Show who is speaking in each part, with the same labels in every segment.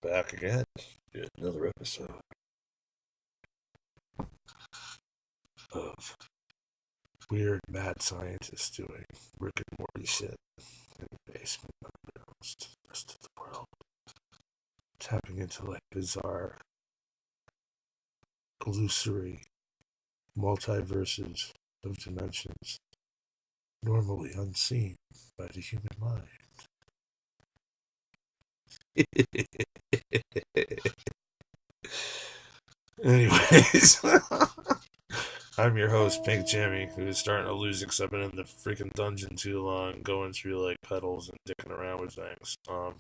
Speaker 1: Back again. Another episode of weird mad scientists doing Rick and Morty shit in the basement unbeknownst to the rest of the world. Tapping into like bizarre, illusory multiverses of dimensions normally unseen by the human mind. Anyways, I'm your host, Pink Jimi, who is starting to lose it because I've been in the freaking dungeon too long, going through like pedals and dicking around with things. I'm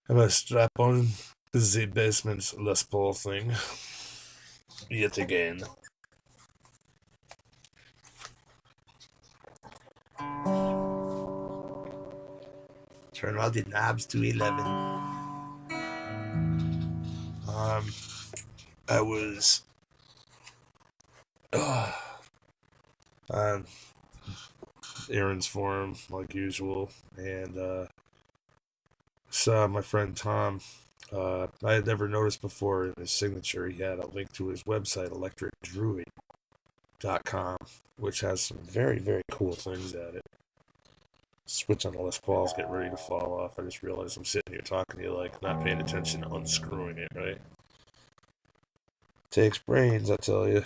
Speaker 1: gonna strap on the basement Les Paul thing yet again. Turn all the knobs to 11. I was on errands for him like usual, and saw my friend Tom. I had never noticed before in his signature he had a link to his website, electricdruid.com, which has some very, very cool things at it. Switch on the Les Pauls, get ready to fall off. I just realized I'm sitting here talking to you like not paying attention to unscrewing it, right? Takes brains, I tell you.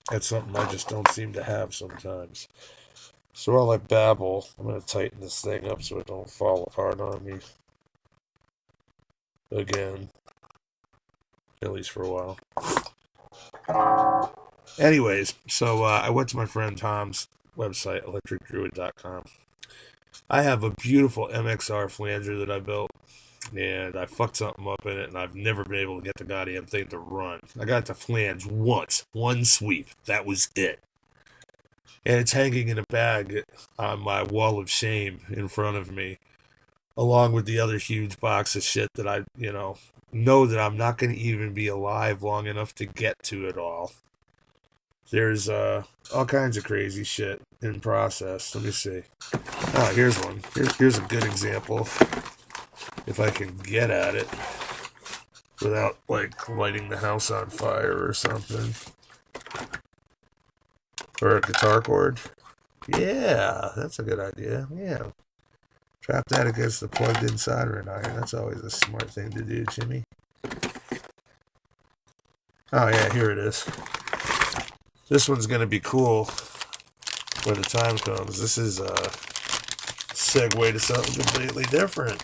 Speaker 1: That's something I just don't seem to have sometimes. So while I babble, I'm going to tighten this thing up so it don't fall apart on me. Again. At least for a while. Anyways, so I went to my friend Tom's website, electricdruid.com. I have a beautiful MXR flanger that I built, and I fucked something up in it, and I've never been able to get the goddamn thing to run. I got to flange once, one sweep. That was it. And it's hanging in a bag on my wall of shame in front of me, along with the other huge box of shit that I, know that I'm not going to even be alive long enough to get to it all. There's all kinds of crazy shit in process. Let me see. Oh, here's one. Here's a good example. If I can get at it without, like, lighting the house on fire or something. Or a guitar cord. Yeah, that's a good idea. Yeah. Trap that against the plugged-in soldering iron. That's always a smart thing to do, Jimmy. Oh, yeah, here it is. This one's going to be cool when the time comes. This is a segue to something completely different.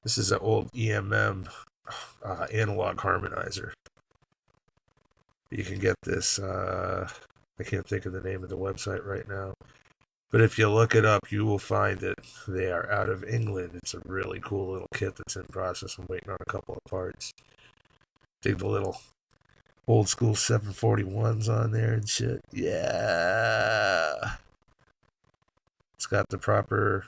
Speaker 1: This is an old EMM analog harmonizer. You can get this, I can't think of the name of the website right now. But if you look it up, you will find that they are out of England. It's a really cool little kit that's in process. I'm waiting on a couple of parts. Dig the little old school 741s on there and shit. Yeah. It's got the proper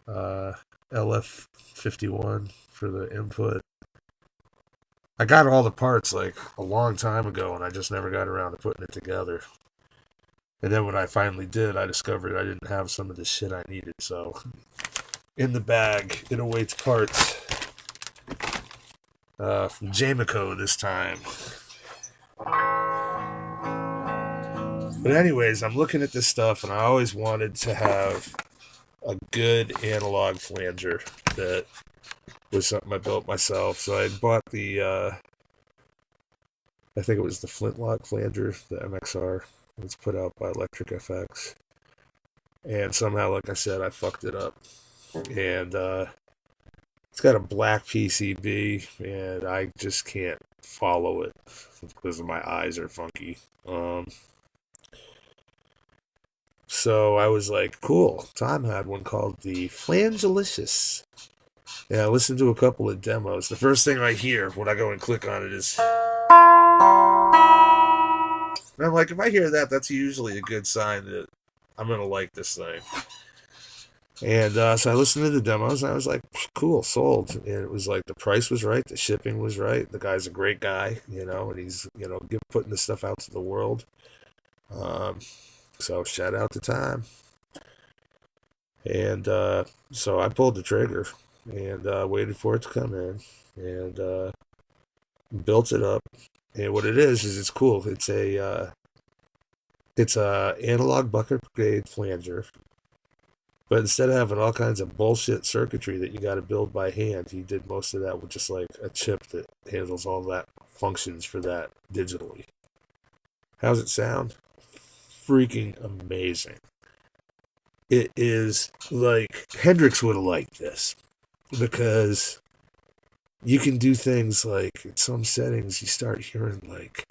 Speaker 1: LF51 for the input. I got all the parts like a long time ago, and I just never got around to putting it together. And then when I finally did, I discovered I didn't have some of the shit I needed. So, in the bag, it awaits parts from Jamico this time. But anyways, I'm looking at this stuff, and I always wanted to have a good analog flanger that was something I built myself. So I bought the, I think it was the Flintlock flanger, the MXR. It's put out by Electric FX. And somehow, like I said, I fucked it up. And it's got a black PCB, and I just can't follow it because my eyes are funky. So I was like, cool. Tom had one called the Flangelicious. And I listened to a couple of demos. The first thing I hear when I go and click on it is... And I'm like, if I hear that, that's usually a good sign that I'm going to like this thing. And so I listened to the demos, and I was like, cool, sold. And it was like the price was right, the shipping was right. The guy's a great guy, and he's, putting this stuff out to the world. So shout out to Tom. And so I pulled the trigger and waited for it to come in and built it up. And what it is it's cool. It's a analog bucket brigade flanger. But instead of having all kinds of bullshit circuitry that you got to build by hand, he did most of that with just like a chip that handles all that functions for that digitally. How's it sound? Freaking amazing. It is like Hendrix would have liked this because you can do things like in some settings you start hearing like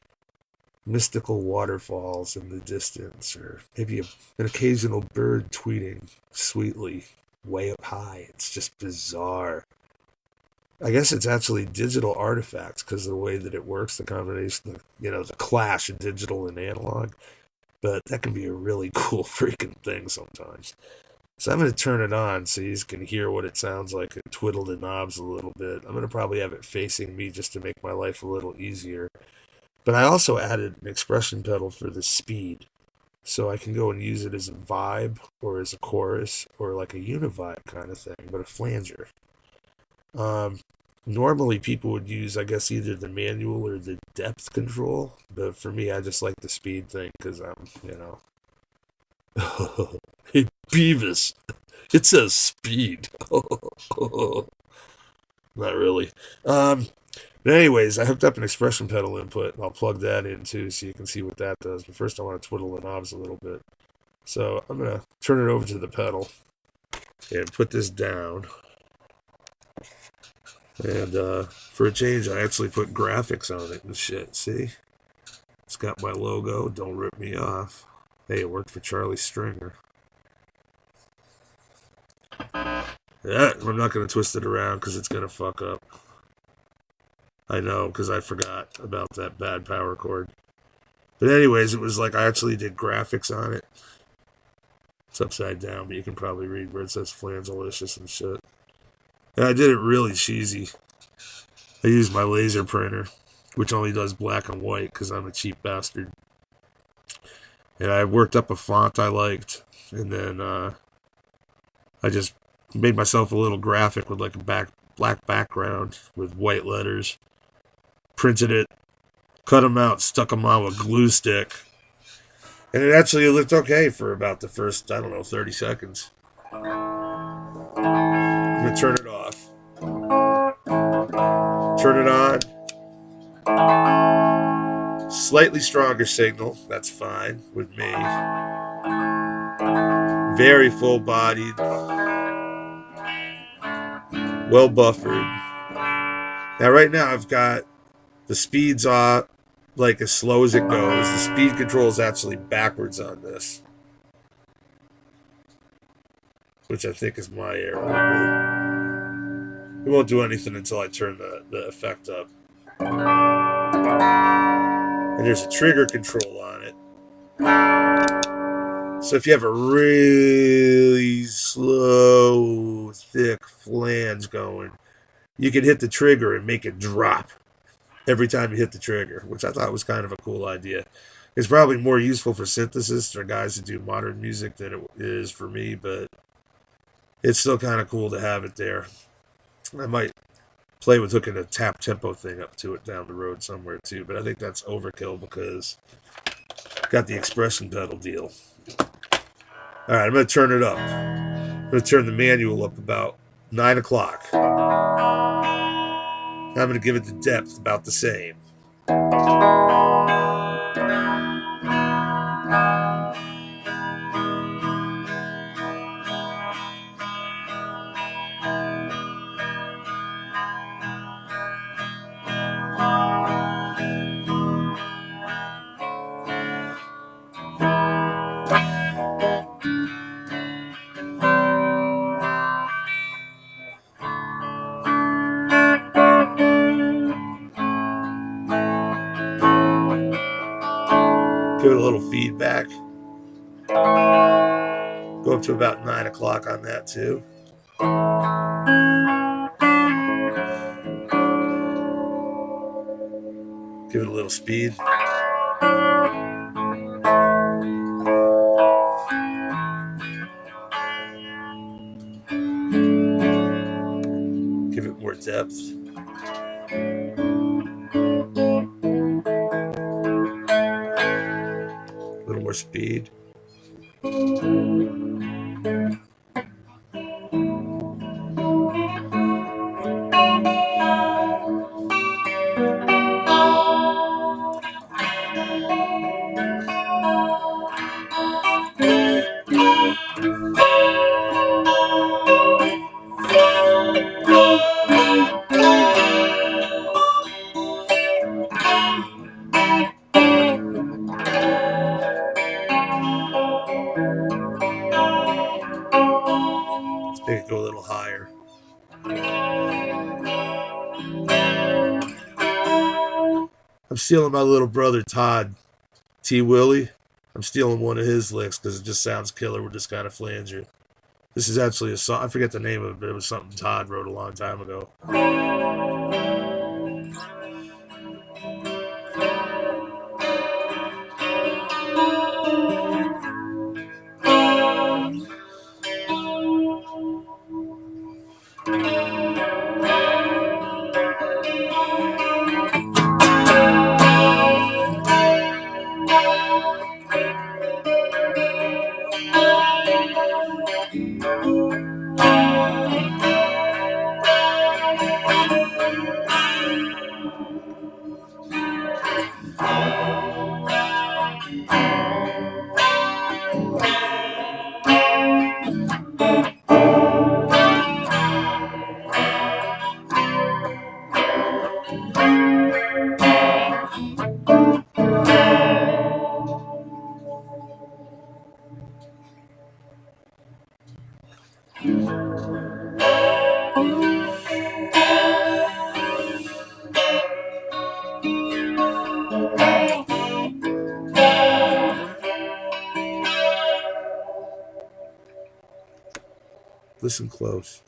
Speaker 1: mystical waterfalls in the distance, or maybe an occasional bird tweeting sweetly way up high. It's just bizarre. I guess it's actually digital artifacts because of the way that it works, the combination, the clash of digital and analog. But that can be a really cool freaking thing sometimes. So I'm going to turn it on so you can hear what it sounds like and twiddle the knobs a little bit. I'm going to probably have it facing me just to make my life a little easier. But I also added an expression pedal for the speed. So I can go and use it as a vibe or as a chorus or like a univibe kind of thing, but a flanger. Normally people would use, I guess, either the manual or the depth control. But for me, I just like the speed thing because Hey, Beavis, it says speed. Not really. But anyways, I hooked up an expression pedal input, and I'll plug that in too so you can see what that does. But first I want to twiddle the knobs a little bit. So I'm going to turn it over to the pedal and put this down. And for a change, I actually put graphics on it and shit. See? It's got my logo. Don't rip me off. Hey, it worked for Charlie Stringer. Yeah, I'm not going to twist it around because it's going to fuck up. I know, because I forgot about that bad power cord. But anyways, it was like I actually did graphics on it. It's upside down, but you can probably read where it says Flangelicious and shit. And I did it really cheesy. I used my laser printer, which only does black and white because I'm a cheap bastard. And I worked up a font I liked, and then I just made myself a little graphic with like a black background with white letters. Printed it, cut them out, stuck them on with a glue stick. And it actually looked okay for about the first, 30 seconds. I'm going to turn it off. Turn it on. Slightly stronger signal. That's fine with me. Very full-bodied. Well buffered. Now right now I've got the speeds off like as slow as it goes. The speed control is actually backwards on this, which I think is my error. It won't do anything until I turn the effect up. And there's a trigger control on it. So if you have a really slow, thick flange going, you can hit the trigger and make it drop every time you hit the trigger, which I thought was kind of a cool idea. It's probably more useful for synthesists or guys that do modern music than it is for me, but it's still kind of cool to have it there. I might play with hooking a tap tempo thing up to it down the road somewhere too, but I think that's overkill because I've got the expression pedal deal. All right, I'm going to turn it up. I'm going to turn the manual up about 9 o'clock. I'm going to give it the depth about the same. Give it a little feedback. Go up to about 9 o'clock on that too. Give it a little speed. depth. A little more speed. Let's make it go a little higher. I'm stealing my little brother Todd T. Willie. I'm stealing one of his licks because it just sounds killer with this kind of flanger. This is actually a song. I forget the name of it, but it was something Todd wrote a long time ago. Listen close.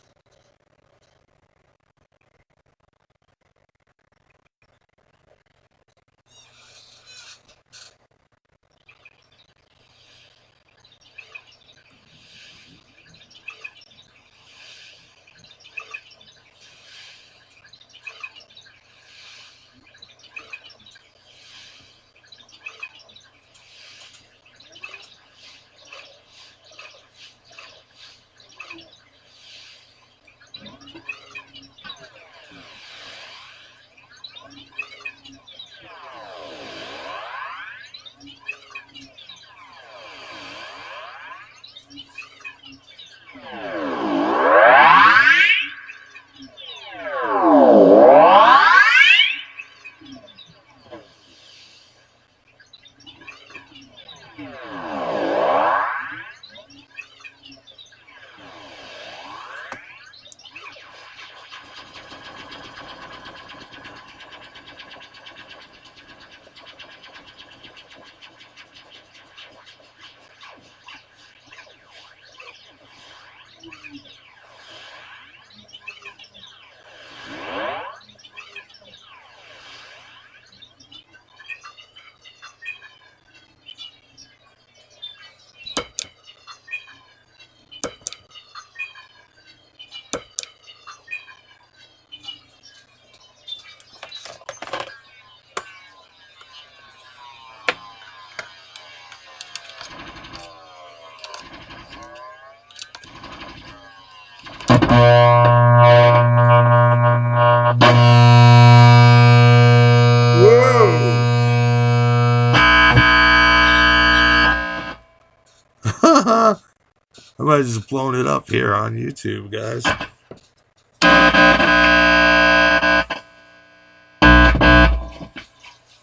Speaker 1: I might have just blown it up here on YouTube, guys.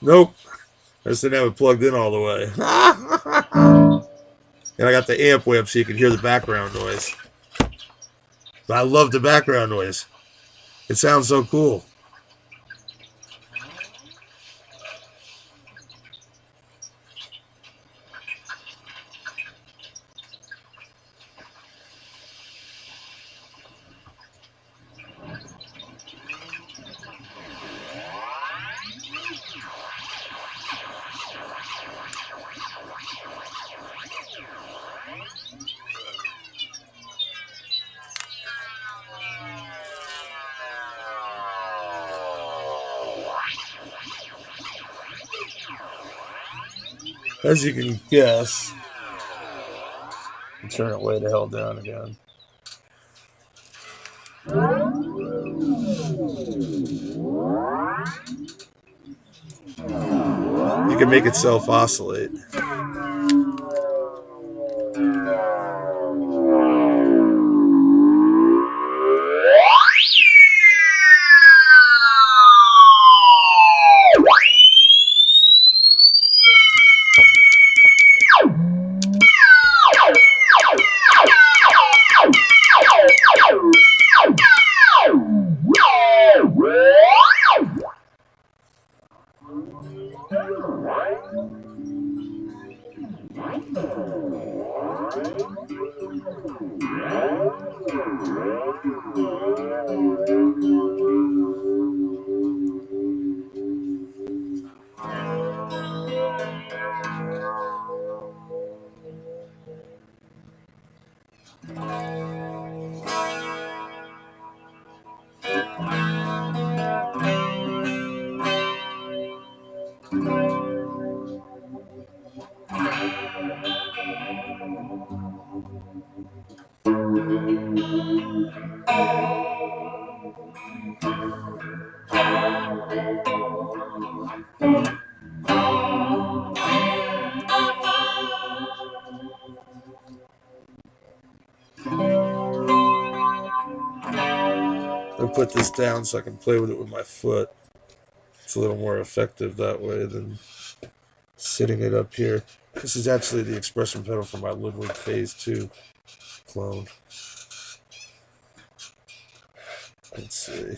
Speaker 1: Nope. I just didn't have it plugged in all the way. And I got the amp way up so you can hear the background noise. But I love the background noise. It sounds so cool. As you can guess, turn it way the hell down again. You can make it self-oscillate. I'll put this down so I can play with it with my foot. It's a little more effective that way than sitting it up here. This is actually the expression pedal for my Ludwig Phase 2 clone. Let's see.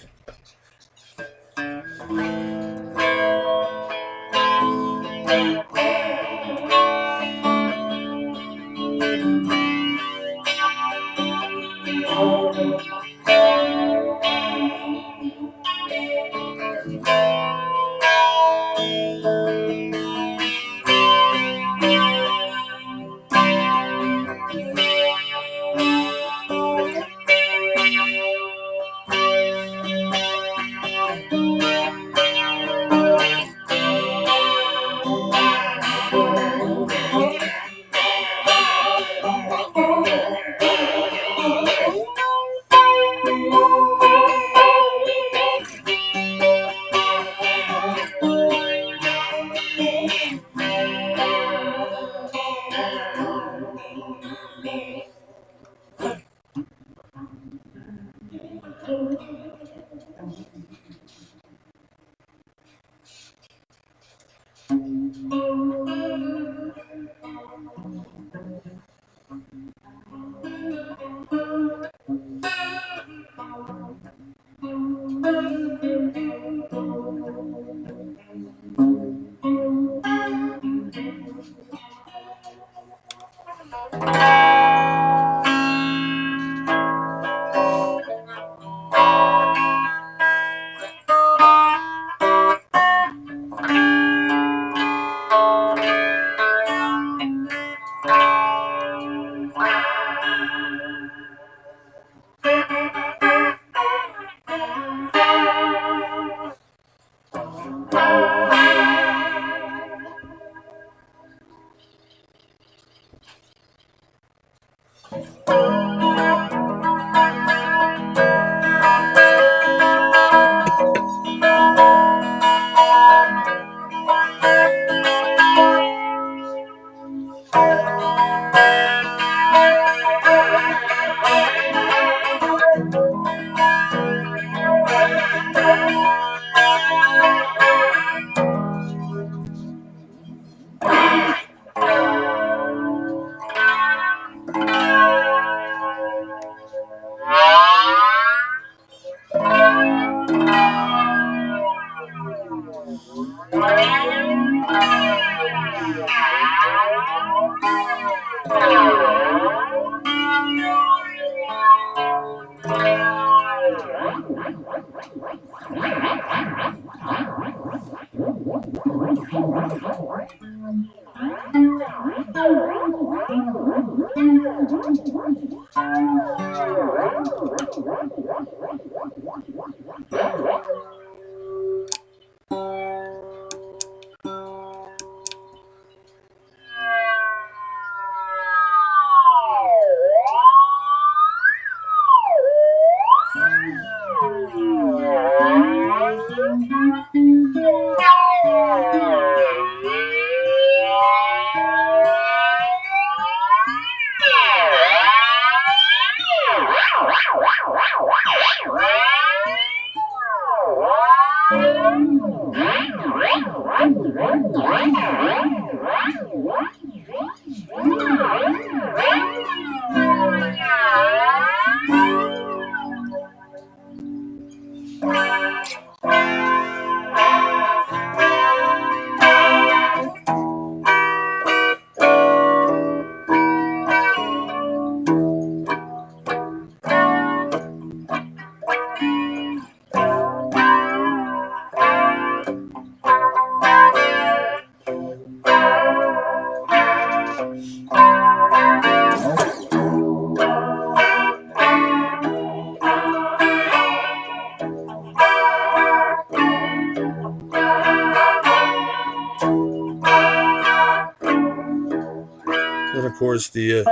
Speaker 1: of course, the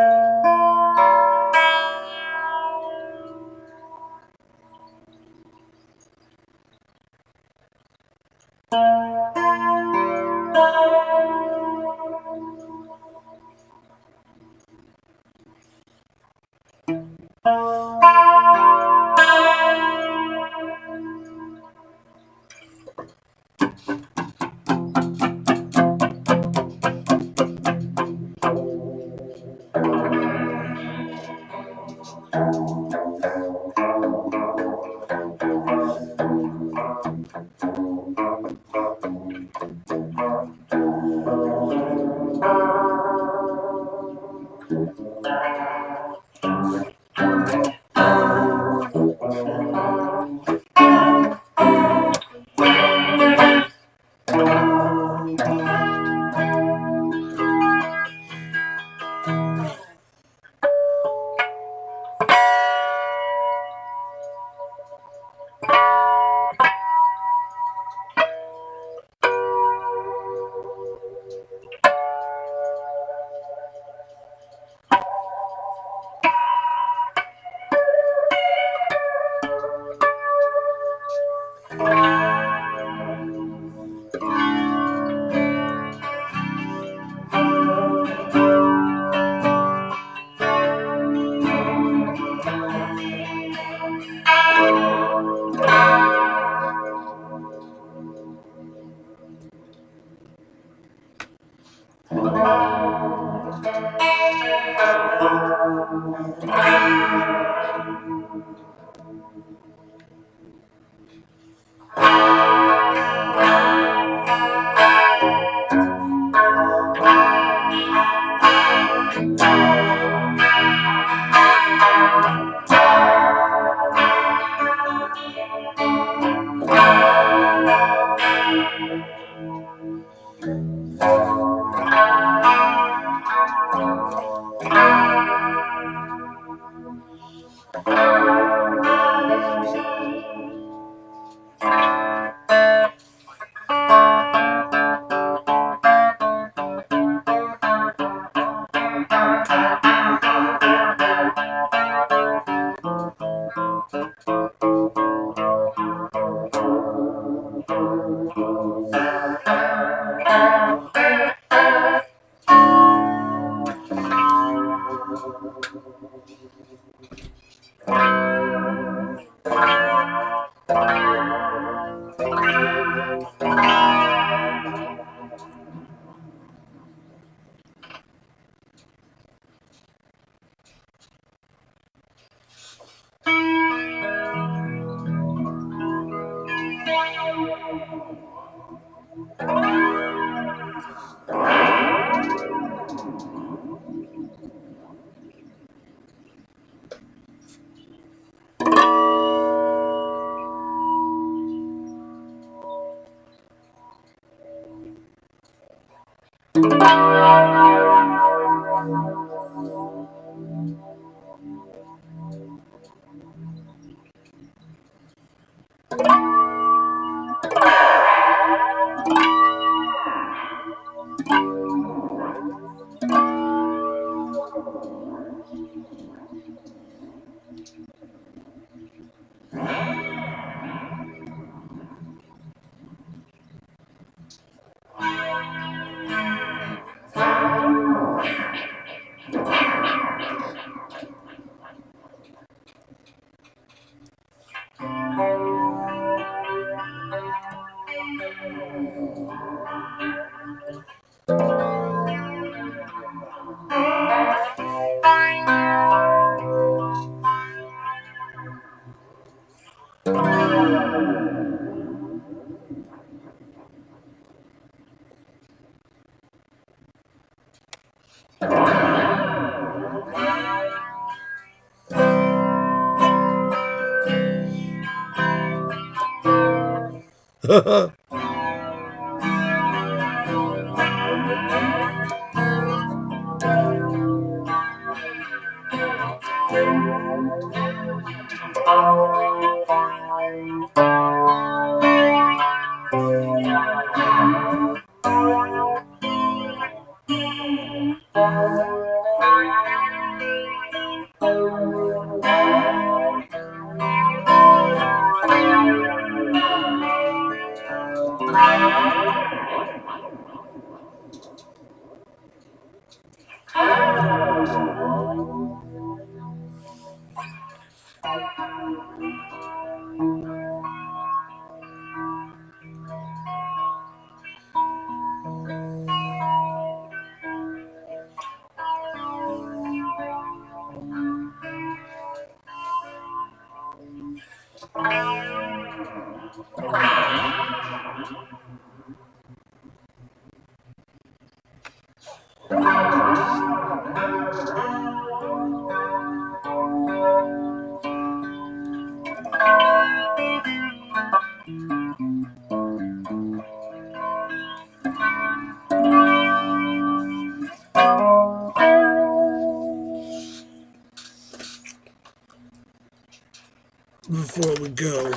Speaker 1: before we go.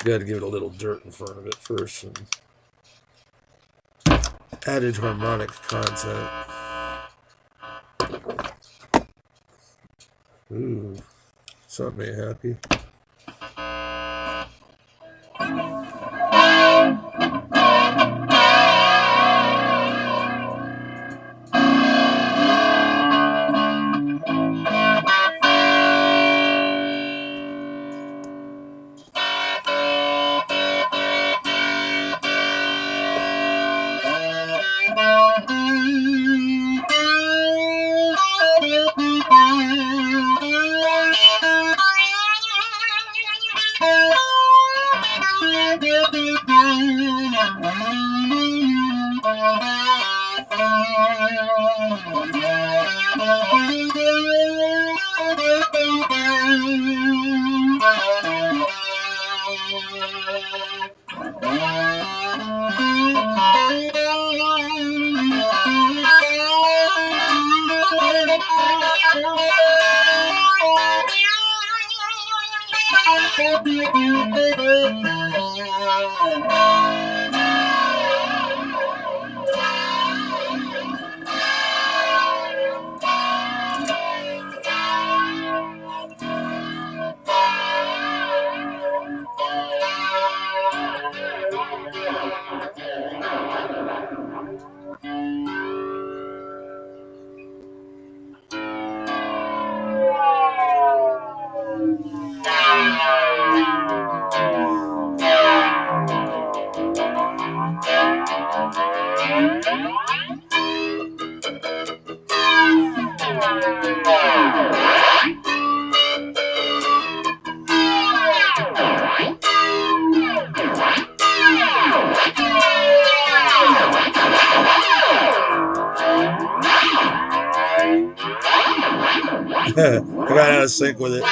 Speaker 1: Got to give it a little dirt in front of it first. And added harmonic content. Ooh, something ain't happy. I got out of sync with it.